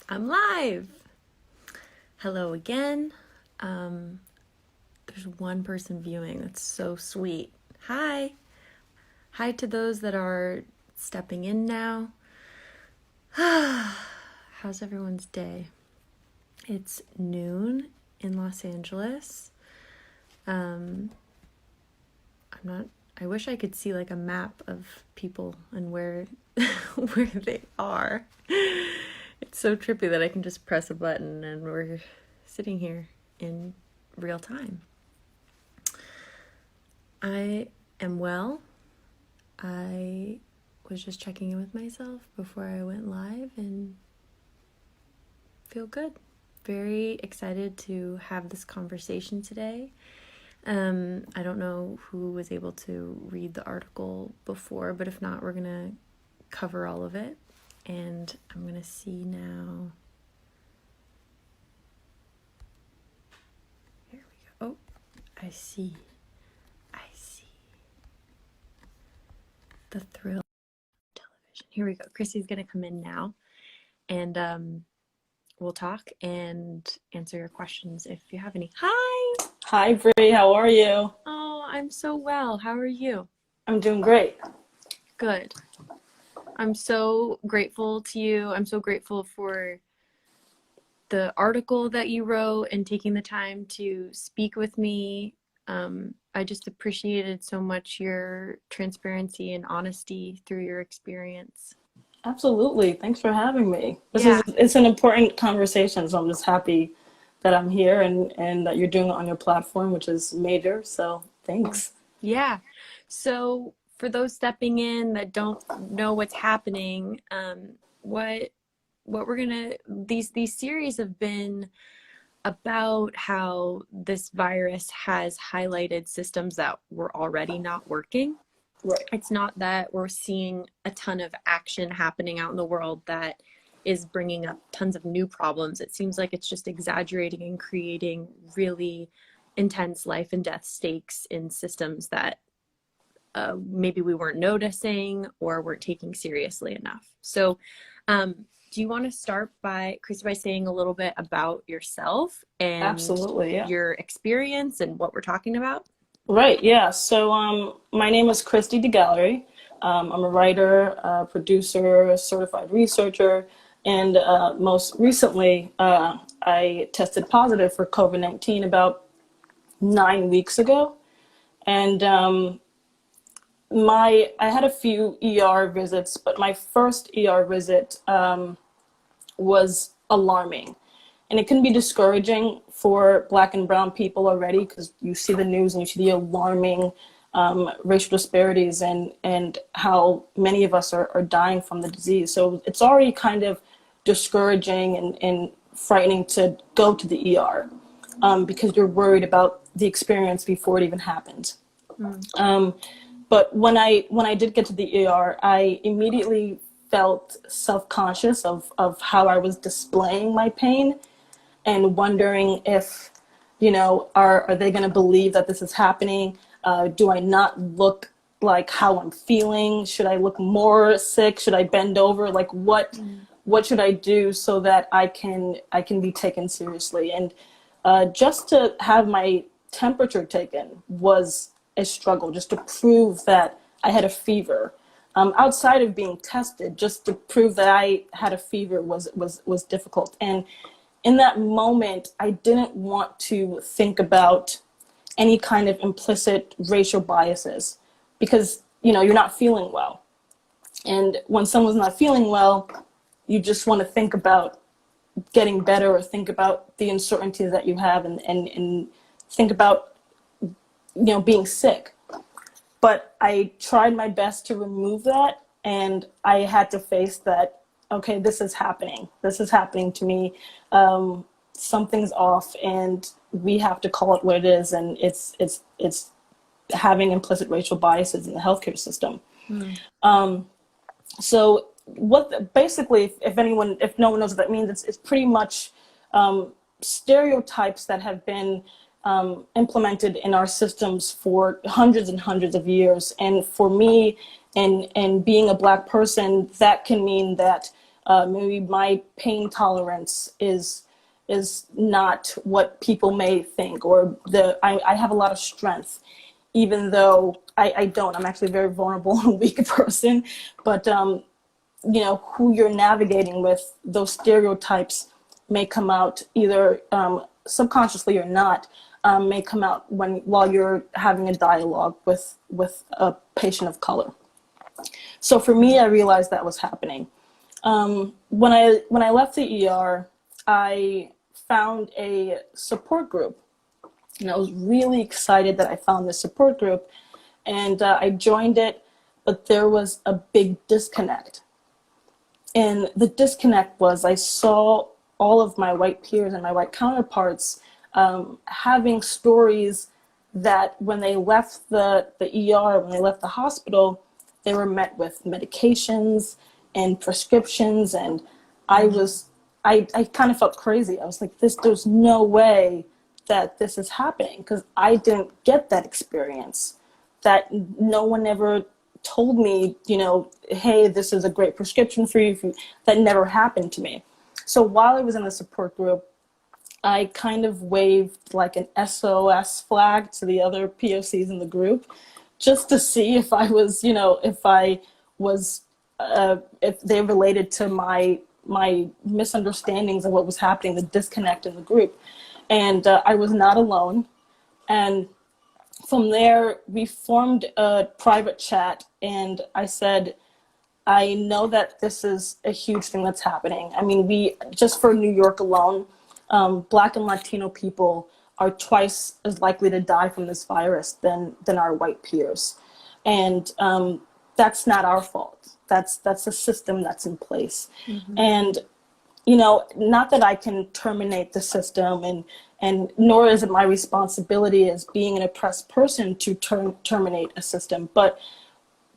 I'm live. Hello again. There's one person viewing. That's so sweet. Hi. Hi to those that are stepping in now. How's everyone's day? It's noon in Los Angeles. I wish I could see like a map of people and where where they are. It's so trippy that I can just press a button and we're sitting here in real time. I am well. I was just checking in with myself before I went live and feel good. Very excited to have this conversation today. I don't know who was able to read the article before, but if not, we're gonna cover all of it. And I'm gonna see now. Here we go. Oh, I see. The thrill of television. Here we go. Chrissy's gonna come in now, and we'll talk and answer your questions if you have any. Hi. Hi, Brie. How are you? Oh, I'm so well. How are you? I'm doing great. Good. I'm so grateful to you. I'm so grateful for the article that you wrote and taking the time to speak with me. I just appreciated so much your transparency and honesty through your experience. Absolutely. Thanks for having me. Yeah. It's an important conversation, so I'm just happy that I'm here and that you're doing it on your platform, which is major. So thanks. Yeah. So for those stepping in that don't know what's happening, what we're gonna these series have been about how this virus has highlighted systems that were already not working. Right. It's not that we're seeing a ton of action happening out in the world that is bringing up tons of new problems. It seems like it's just exaggerating and creating really intense life and death stakes in systems that maybe we weren't noticing or weren't taking seriously enough. So do you want to start by, Chrissy, by saying a little bit about yourself and Absolutely, yeah. your experience and what we're talking about? Right, yeah. So my name is Christy DeGallery. I'm a writer, producer, certified researcher, and most recently I tested positive for COVID-19 about 9 weeks ago. And I had a few ER visits, but my first ER visit was alarming. And it can be discouraging for Black and brown people already because you see the news and you see the alarming racial disparities and how many of us are dying from the disease. So it's already kind of discouraging and frightening to go to the ER because you're worried about the experience before it even happened. But when I did get to the ER, I immediately felt self-conscious of how I was displaying my pain and wondering if, are they going to believe that this is happening? Do I not look like how I'm feeling? Should I look more sick? Should I bend over? Like what should I do so that I can be taken seriously? And just to have my temperature taken was a struggle, just to prove that I had a fever. Outside of being tested, just to prove that I had a fever was difficult. And in that moment, I didn't want to think about any kind of implicit racial biases because, you're not feeling well. And when someone's not feeling well, you just want to think about getting better or think about the uncertainties that you have and think about, being sick. But I tried my best to remove that, and I had to face that, okay, this is happening. This is happening to me. Something's off, and we have to call it what it is, and it's having implicit racial biases in the healthcare system. So basically, if no one knows what that means, it's pretty much stereotypes that have been implemented in our systems for hundreds and hundreds of years. And for me, and being a Black person, that can mean that maybe my pain tolerance is not what people may think, or I have a lot of strength, even though I don't. I'm actually a very vulnerable and weak person. But who you're navigating with, those stereotypes may come out either subconsciously or not. May come out while you're having a dialogue with a patient of color. So for me, I realized that was happening. When I left the ER, I found a support group, and I was really excited that I found this support group, and I joined it, but there was a big disconnect. And the disconnect was I saw all of my white peers and my white counterparts having stories that when they left the ER, when they left the hospital, they were met with medications and prescriptions. And I kind of felt crazy. I was like, there's no way that this is happening, because I didn't get that experience. That no one ever told me, hey, this is a great prescription for you. That never happened to me. So while I was in the support group, I kind of waved like an SOS flag to the other POCs in the group, just to see if I was, if they related to my misunderstandings of what was happening, the disconnect in the group. And I was not alone. And from there, we formed a private chat, and I said, I know that this is a huge thing that's happening. I mean, just for New York alone, Black and Latino people are twice as likely to die from this virus than our white peers. And that's not our fault. That's a system that's in place. Mm-hmm. And, not that I can terminate the system, and nor is it my responsibility as being an oppressed person to terminate a system. But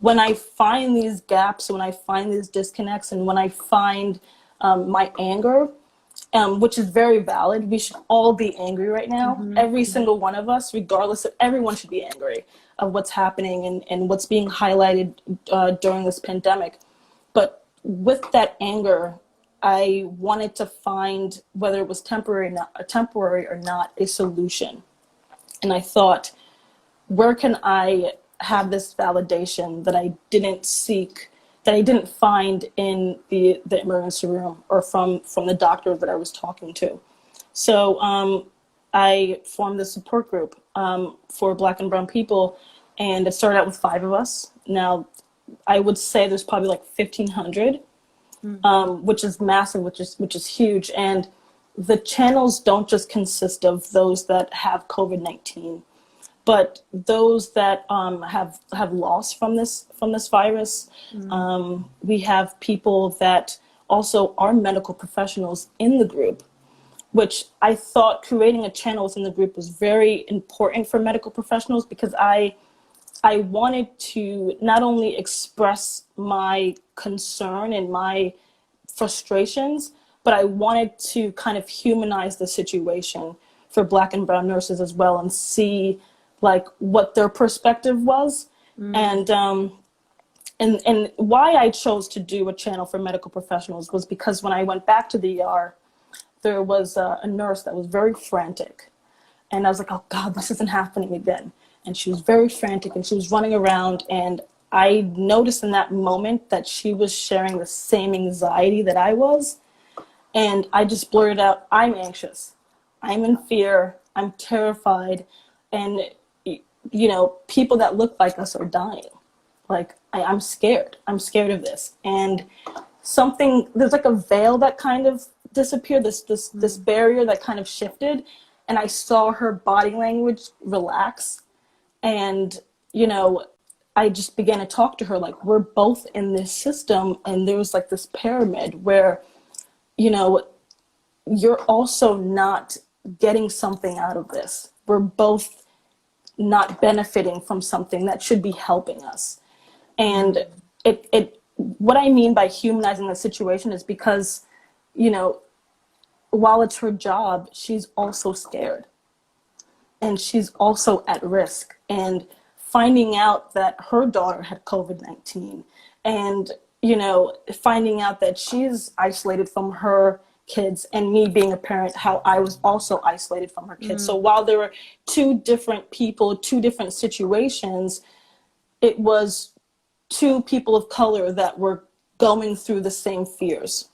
when I find these gaps, when I find these disconnects, and when I find my anger, which is very valid, we should all be angry right now. Mm-hmm. Every single one of us, regardless of, everyone should be angry of what's happening and what's being highlighted during this pandemic. But with that anger, I wanted to find, whether it was temporary or not, a solution. And I thought, where can I have this validation that I didn't seek, that I didn't find in the emergency room or from the doctor that I was talking to? So I formed this support group for Black and brown people, and it started out with 5 of us. Now, I would say there's probably like 1,500. Which is massive, which is huge. And the channels don't just consist of those that have COVID-19, but those that have lost from this virus. We have people that also are medical professionals in the group, which I thought creating a channel within the group was very important for medical professionals, because I wanted to not only express my concern and my frustrations, but I wanted to kind of humanize the situation for Black and brown nurses as well, and see like what their perspective was. And why I chose to do a channel for medical professionals was because when I went back to the ER, there was a nurse that was very frantic. And I was like, oh God, this isn't happening again. And she was very frantic, and she was running around, and I noticed in that moment that she was sharing the same anxiety that I was. And I just blurted out, I'm anxious, I'm in fear, I'm terrified, and people that look like us are dying. Like, I'm scared of this. And there's like a veil that kind of disappeared, this barrier that kind of shifted, and I saw her body language relax. And, I just began to talk to her like, we're both in this system, and there was like this pyramid where, you're also not getting something out of this. We're both not benefiting from something that should be helping us. And what I mean by humanizing the situation is because, while it's her job, she's also scared. And she's also at risk. And finding out that her daughter had COVID-19, and finding out that she's isolated from her kids, and me being a parent, how I was also isolated from her kids. So while there were two different people, two different situations, it was two people of color that were going through the same fears.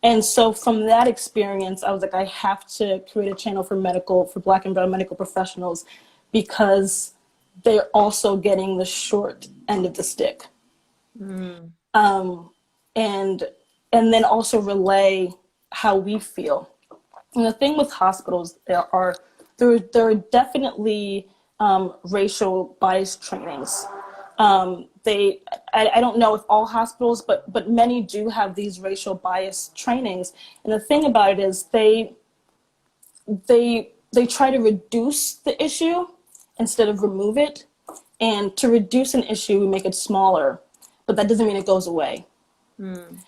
And so from that experience, I was like, I have to create a channel for Black and brown medical professionals, because they're also getting the short end of the stick. Mm. And then also relay how we feel. And the thing with hospitals, there are definitely racial bias trainings. I don't know if all hospitals, but many do have these racial bias trainings. And the thing about it is they try to reduce the issue instead of remove it. And to reduce an issue, we make it smaller, but that doesn't mean it goes away. Mm.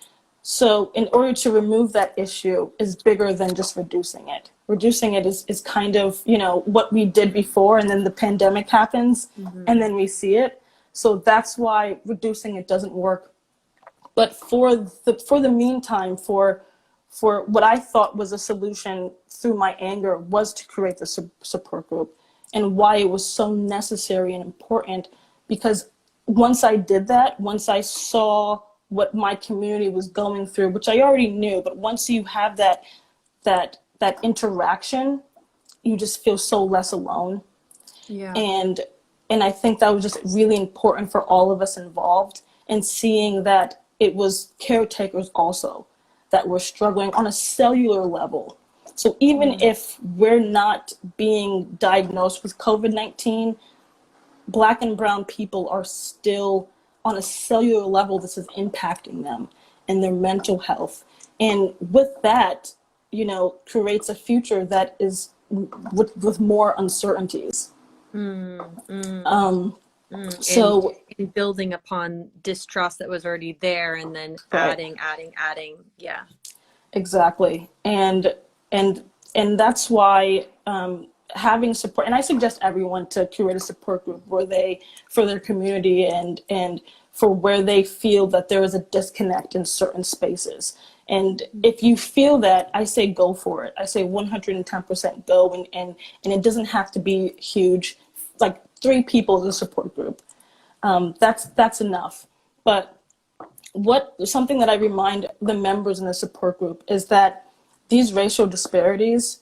So in order to remove that issue is bigger than just reducing it. Reducing it is kind of, what we did before, and then the pandemic happens, and then we see it. So that's why reducing it doesn't work. But for the meantime, for what I thought was a solution through my anger, was to create the support group, and why it was so necessary and important, because once I did that, once I saw what my community was going through, which I already knew, but once you have that interaction, you just feel so less alone. Yeah. And I think that was just really important for all of us involved, and seeing that it was caretakers also that were struggling on a cellular level. So even if we're not being diagnosed with COVID-19, Black and brown people are still on a cellular level, this is impacting them and their mental health. And with that, creates a future that is with more uncertainties. So and building upon distrust that was already there, and then adding. Yeah. Exactly. And that's why having support, and I suggest everyone to curate a support group for their community, and for where they feel that there is a disconnect in certain spaces. And if you feel that, I say go for it. I say 110% go, and it doesn't have to be huge, like 3 people as a support group. That's enough. But something that I remind the members in the support group is that these racial disparities,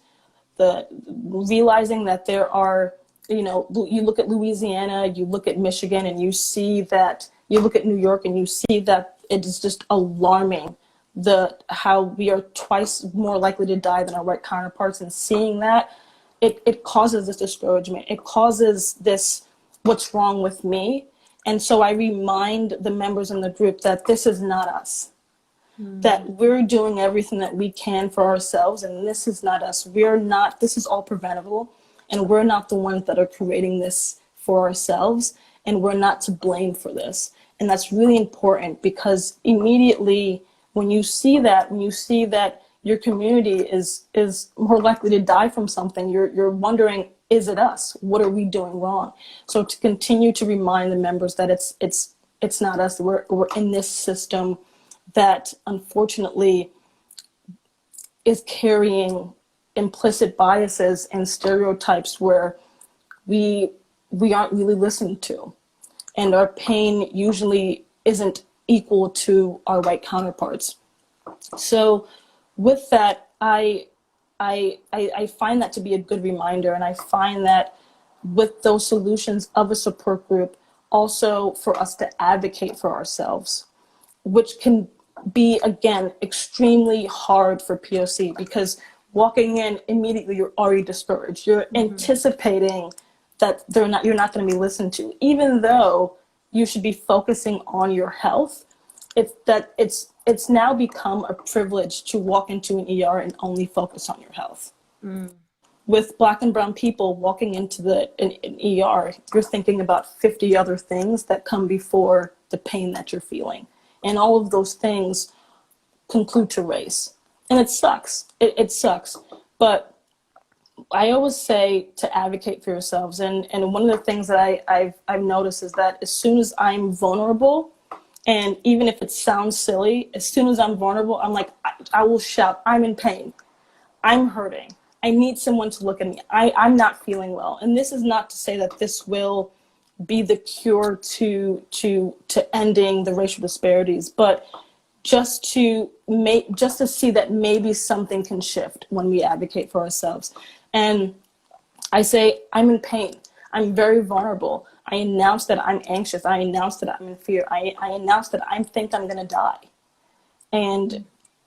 realizing that there are, you look at Louisiana, you look at Michigan, and you look at New York, and you see that it is just alarming how we are twice more likely to die than our white counterparts. And seeing that, it causes this discouragement. It causes this, what's wrong with me? And so I remind the members in the group that this is not us. That we're doing everything that we can for ourselves, and this is not us. This is all preventable, and we're not the ones that are creating this for ourselves, and we're not to blame for this. And that's really important, because immediately when you see that your community is more likely to die from something, you're wondering, is it us? What are we doing wrong? So to continue to remind the members that it's not us. We're in this system that unfortunately is carrying implicit biases and stereotypes where we aren't really listened to, and our pain usually isn't equal to our white counterparts. So with that, I find that to be a good reminder, and I find that with those solutions of a support group, also for us to advocate for ourselves, which can be, again, extremely hard for POC, because walking in immediately, you're already discouraged. You're anticipating that you're not going to be listened to, even though you should be focusing on your health. It's now become a privilege to walk into an ER and only focus on your health. With Black and brown people walking into an ER, you're thinking about 50 other things that come before the pain that you're feeling. And all of those things conclude to race. And it sucks. It sucks. But I always say to advocate for yourselves. And one of the things that I've noticed is that as soon as I'm vulnerable And even if it sounds silly, as soon as I'm vulnerable, I'm like, I will shout, I'm in pain. I'm hurting. I need someone to look at me. I'm not feeling well. And this is not to say that this will be the cure to ending the racial disparities, but just to see that maybe something can shift when we advocate for ourselves. And I say, I'm in pain. I'm very vulnerable. I announce that I'm anxious. I announce that I'm in fear. I announce that I think I'm going to die. And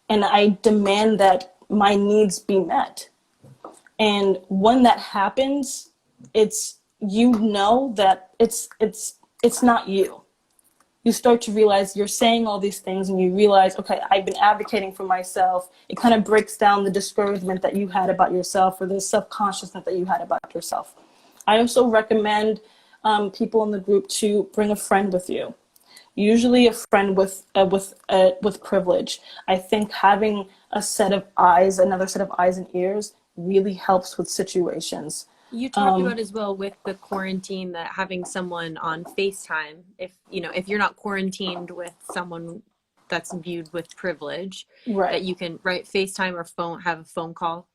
I demand that my needs be met. And when that happens, it's, you know, that it's not you. You start to realize you're saying all these things, and you realize, okay, I've been advocating for myself. It kind of breaks down the discouragement that you had about yourself, or the self-consciousness that you had about yourself. I also recommend people in the group to bring a friend with you. Usually a friend with privilege. I think having a set of eyes, another set of eyes and ears, really helps with situations. You talked about as well with the quarantine that having someone on FaceTime, if if you're not quarantined with someone that's viewed with privilege, Right. that you can FaceTime or have a phone call.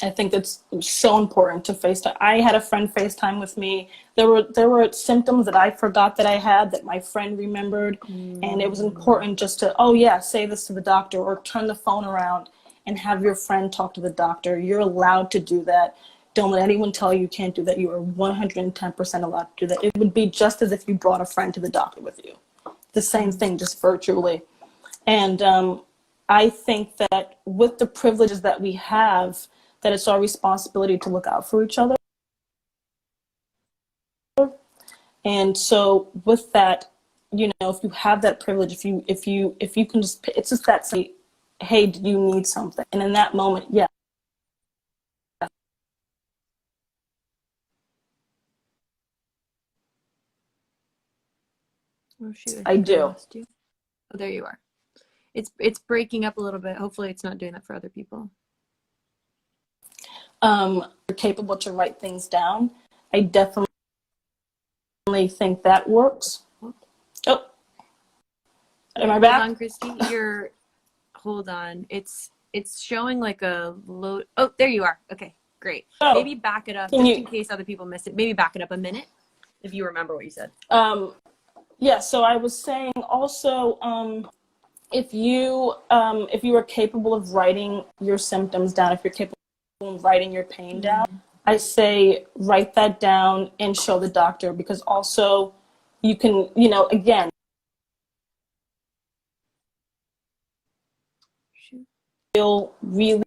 I think that's so important to FaceTime. I had a friend FaceTime with me. There were symptoms that I forgot that I had that my friend remembered, and it was important just to, oh yeah, say this to the doctor, or turn the phone around and have your friend talk to the doctor. You're allowed to do that. Don't let anyone tell you can't do that. You are 110% allowed to do that. It would be just as if you brought a friend to the doctor with you. The same thing, just virtually. And I think that with the privileges that we have, that it's our responsibility to look out for each other. And so with that, if you have that privilege, if you can just, it's just that say, hey, do you need something? And in that moment, yeah. Oh shoot, I do. lost you. Oh, there you are. It's breaking up a little bit. Hopefully it's not doing that for other people. You're capable to write things down. I definitely think that works. Oh, am I back? Hold on, Christy. Hold on. It's showing like a load. Oh, there you are. Okay, great. Oh, maybe back it up just in case other people missed it. Maybe back it up a minute if you remember what you said. Yeah. So I was saying also, if you are capable of writing your symptoms down, if you're capable of writing your pain down, I say write that down and show the doctor, because also you can, again, feel really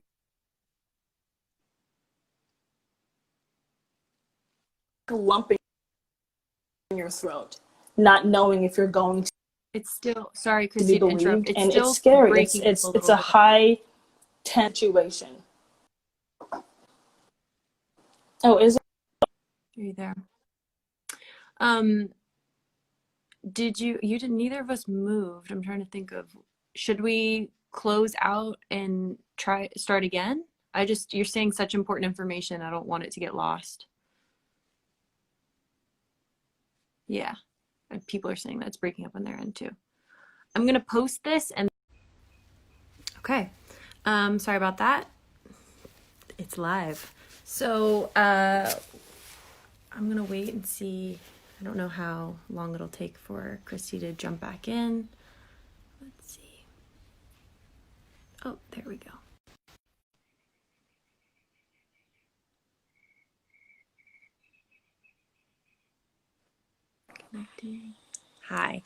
a lump in your throat, not knowing if you're going to It's still, sorry, be Christy, to interrupt. believed, It's and still it's scary. breaking up It's a a little bit. high tension situation. Oh, is it? Are you there? Neither of us moved. I'm trying to think of, should we close out and start again? You're saying such important information. I don't want it to get lost. Yeah. And people are saying that's breaking up on their end too. I'm going to post this and okay. Sorry about that. It's live. So, I'm going to wait and see. I don't know how long it'll take for Christy to jump back in. Let's see. Oh, there we go. Connecting. Hi.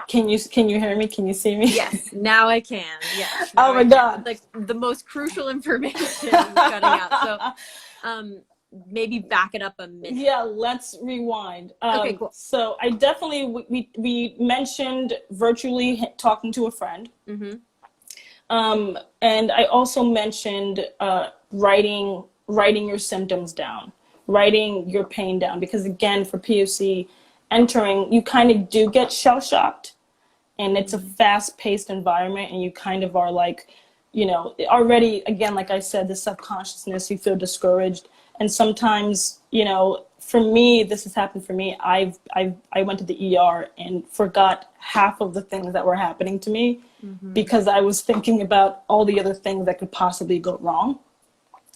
Can you hear me? Can you see me? Yes, now I can. Yes. Oh my God. Like the most crucial information cutting out. So, maybe back it up a minute. Yeah, let's rewind. Okay, cool. So I definitely, we mentioned virtually talking to a friend. And I also mentioned writing your symptoms down, writing your pain down, because again, for POC entering, you kind of do get shell-shocked, and it's a fast-paced environment, and you kind of are like, already, again, like I said, the subconsciousness, you feel discouraged. And sometimes, for me, this has happened for me. I went to the ER and forgot half of the things that were happening to me because I was thinking about all the other things that could possibly go wrong.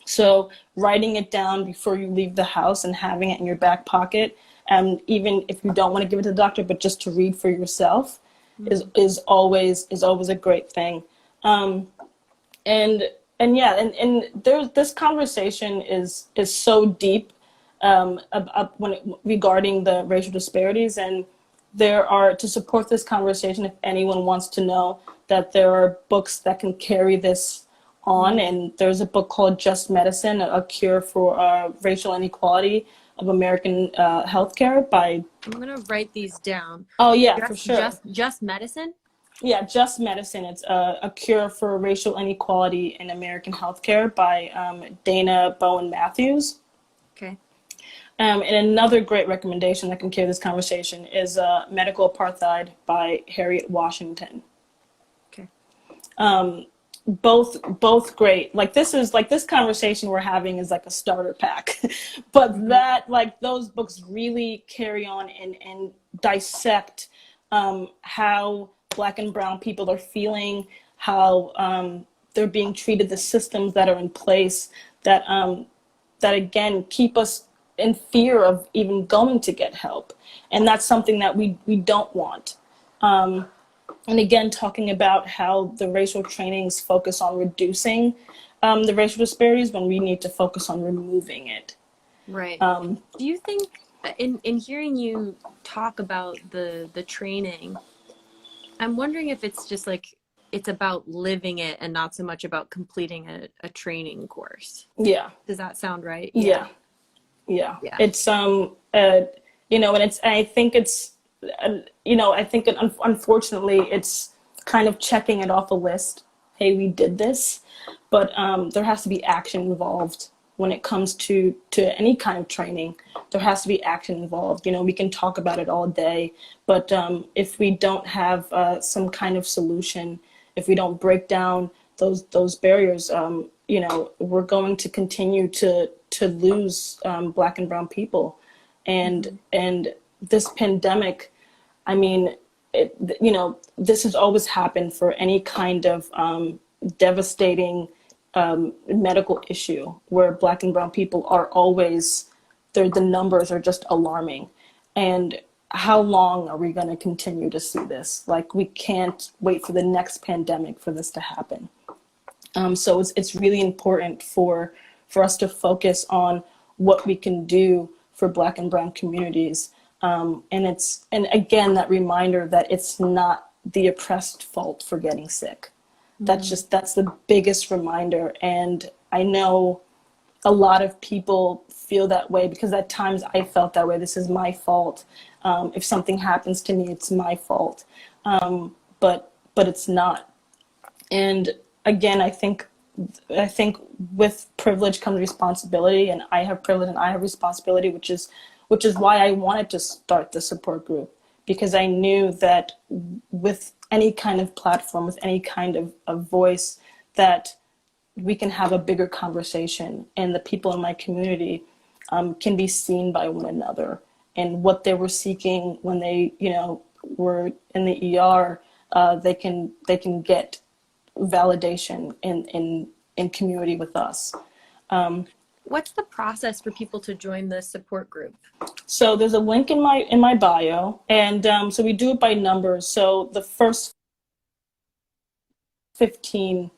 So writing it down before you leave the house and having it in your back pocket, and even if you don't want to give it to the doctor, but just to read for yourself, is always a great thing. And yeah, and there's this conversation is so deep regarding the racial disparities, and there are, to support this conversation, if anyone wants to know, that there are books that can carry this on, and there's a book called Just Medicine, a cure for racial inequality of American healthcare by. I'm gonna write these down. Oh yeah, for sure. Just medicine. Yeah, Just Medicine. It's a cure for racial inequality in American healthcare by Dana Bowen Matthews. Okay. And another great recommendation that can carry this conversation is Medical Apartheid by Harriet Washington. Okay. Both great. Like this conversation we're having is like a starter pack, but that, like, those books really carry on and dissect how Black and brown people are feeling, how they're being treated, the systems that are in place that again keep us in fear of even going to get help, and that's something that we don't want. And again, talking about how the racial trainings focus on reducing the racial disparities when we need to focus on removing it. Right. Do you think, in hearing you talk about the training, I'm wondering if it's just like it's about living it and not so much about completing a training course. Yeah. Does that sound right? Yeah. It's and I think it's unfortunately it's kind of checking it off a list. Hey, we did this, but there has to be action involved when it comes to any kind of training. There has to be action involved. We can talk about it all day, but if we don't have some kind of solution, if we don't break down those barriers, we're going to continue to lose Black and brown people, and this pandemic, I mean, this has always happened for any kind of devastating medical issue where Black and brown people are always, the numbers are just alarming. And how long are we going to continue to see this? Like, we can't wait for the next pandemic for this to happen. So it's really important for us to focus on what we can do for Black and brown communities. And again, that reminder that it's not the oppressed fault for getting sick. That's the biggest reminder. And I know a lot of people feel that way because at times I felt that way. This is my fault. If something happens to me, it's my fault. But it's not. And again, I think with privilege comes responsibility, and I have privilege and I have responsibility, which is why I wanted to start the support group, because I knew that with any kind of platform, with any kind of voice, that we can have a bigger conversation, and the people in my community can be seen by one another, and what they were seeking when they were in the ER, they can get validation in community with us. What's the process for people to join the support group? So there's a link in my bio, and so we do it by numbers. So the first 15,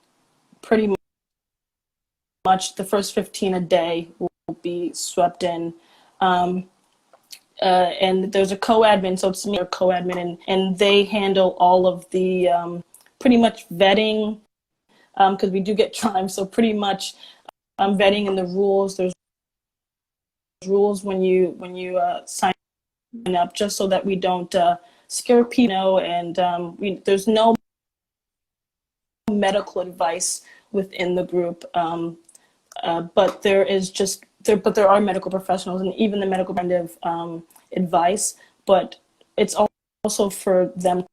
pretty much the first 15 a day will be swept in. And there's a co-admin, so it's me or co-admin, and they handle all of the pretty much vetting, because we do get time. So pretty much vetting and the rules. There's rules when you sign up, just so that we don't scare people. And there's no medical advice within the group, but there are medical professionals, and even the medical kind of advice. But it's also for them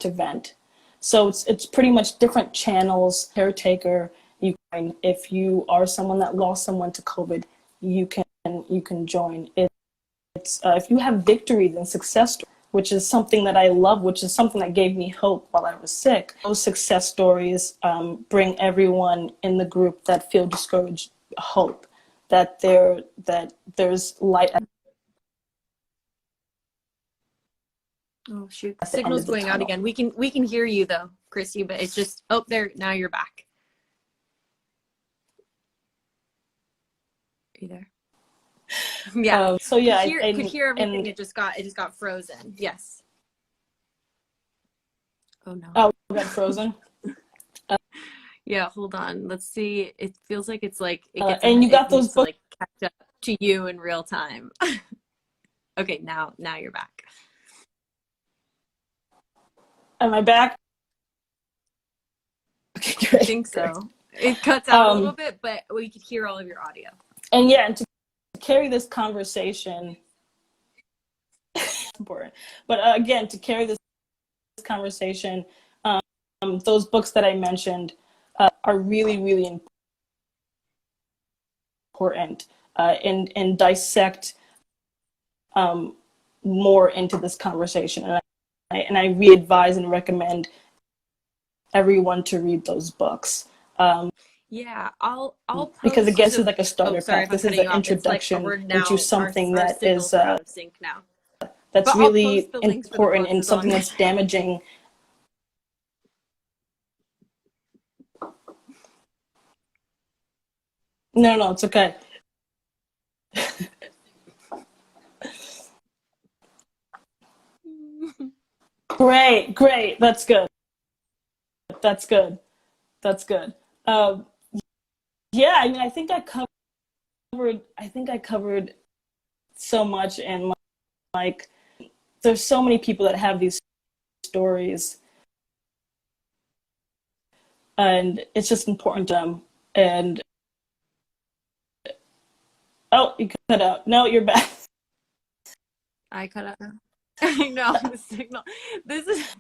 to vent. So it's pretty much different channels. Caretaker, if you are someone that lost someone to COVID, you can you can join. It's if you have victories and success stories, which is something that I love, which is something that gave me hope while I was sick. Those success stories bring everyone in the group that feel discouraged hope that there's light at Oh shoot, the the end signal's of the going out tunnel. again. We can hear you though, Chrissy, but it's just, oh, there, now you're back. Are you there? Yeah. So yeah, Could hear everything. and It just got frozen. Yes. Oh no. oh, we got frozen. Yeah, hold on. Let's see. It feels like it's like it gets And you it got those needs to books. like catch up to you in real time. Okay, now you're back. Am I back? Okay, great. I think so. Great. It cuts out a little bit, but we could hear all of your audio. And yeah, and to carry this conversation, important. But again, to carry this conversation, those books that I mentioned are really, really important and dissect more into this conversation. And I re-advise and recommend everyone to read those books. Yeah, I'll Because post. again, this So, is like a oh, starter sorry pack. if I'm This is cutting the you off. It's like introduction we're into now something our that is signals are out of sync now. that's But I'll really post the links for the important books and as long something as. that's damaging. No, it's okay. Great. That's good. That's good. That's good. Yeah, I mean, I think I covered so much, and like, there's so many people that have these stories, and it's just important to them. And oh, you cut out. No, you're back. I cut out. I know the signal. This is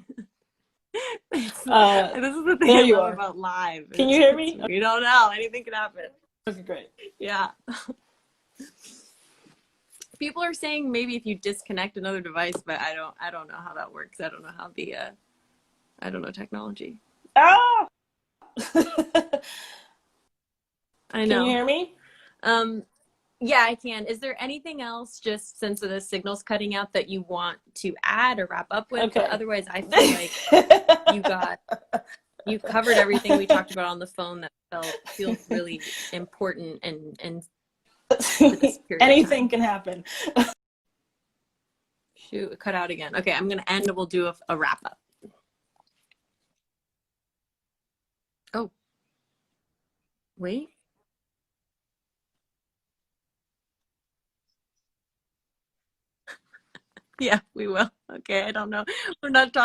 this is the thing There I you love are. about live. Can you hear me? We don't know. Anything can happen. Okay, great. Yeah. People are saying maybe if you disconnect another device, but I don't know how that works. I don't know how the I don't know technology. Ah! I Can you know. hear me? Yeah, I can. Is there anything else, just since the signal's cutting out, that you want to add or wrap up with? But Okay. otherwise, I feel like you covered everything we talked about on the phone that feels really important and for this period of Anything time. can happen. Shoot, it cut out again. Okay, I'm gonna end and we'll do a wrap up. Oh, wait. Yeah, we will. Okay, I don't know. We're not talking.